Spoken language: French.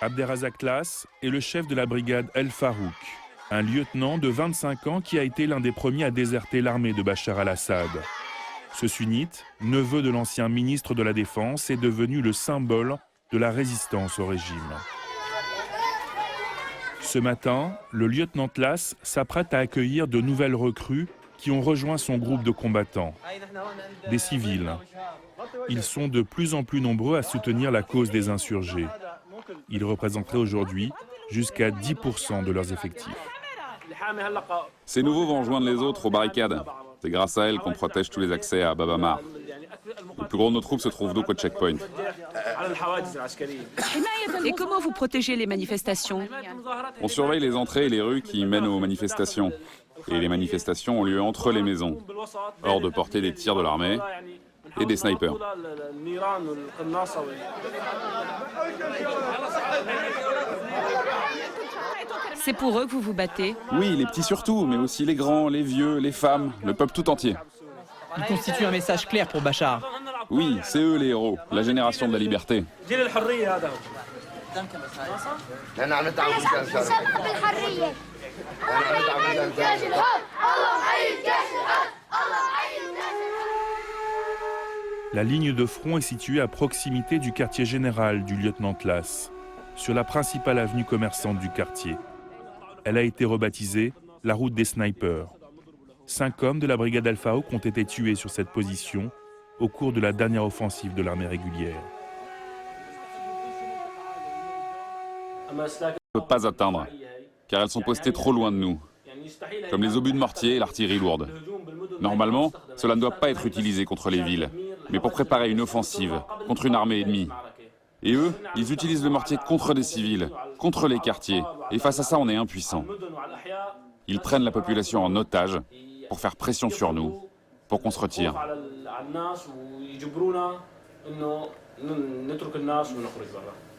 Abderrazak Las est le chef de la brigade El Farouk, un lieutenant de 25 ans qui a été l'un des premiers à déserter l'armée de Bachar al-Assad. Ce sunnite, neveu de l'ancien ministre de la Défense, est devenu le symbole de la résistance au régime. Ce matin, le lieutenant Las s'apprête à accueillir de nouvelles recrues qui ont rejoint son groupe de combattants, des civils. Ils sont de plus en plus nombreux à soutenir la cause des insurgés. Ils représenteraient aujourd'hui jusqu'à 10% de leurs effectifs. Ces nouveaux vont rejoindre les autres aux barricades. C'est grâce à elles qu'on protège tous les accès à Bab Amar. Le plus gros de nos troupes se trouve donc au checkpoint. Et comment vous protégez les manifestations? On surveille les entrées et les rues qui mènent aux manifestations. Et les manifestations ont lieu entre les maisons, hors de portée des tirs de l'armée et des snipers. C'est pour eux que vous vous battez? Oui, les petits surtout, mais aussi les grands, les vieux, les femmes, le peuple tout entier. Ils constituent un message clair pour Bachar. Oui, c'est eux les héros, la génération de la liberté. La ligne de front est située à proximité du quartier général du lieutenant Las, sur la principale avenue commerçante du quartier. Elle a été rebaptisée la route des snipers. 5 hommes de la brigade Al Farouk ont été tués sur cette position au cours de la dernière offensive de l'armée régulière. On ne peut pas atteindre, car elles sont postées trop loin de nous, comme les obus de mortier et l'artillerie lourde. Normalement, cela ne doit pas être utilisé contre les villes, mais pour préparer une offensive contre une armée ennemie. Et eux, ils utilisent le mortier contre des civils, contre les quartiers, et face à ça, on est impuissant. Ils prennent la population en otage pour faire pression sur nous, pour qu'on se retire. انه نترك الناس ونخرج برا.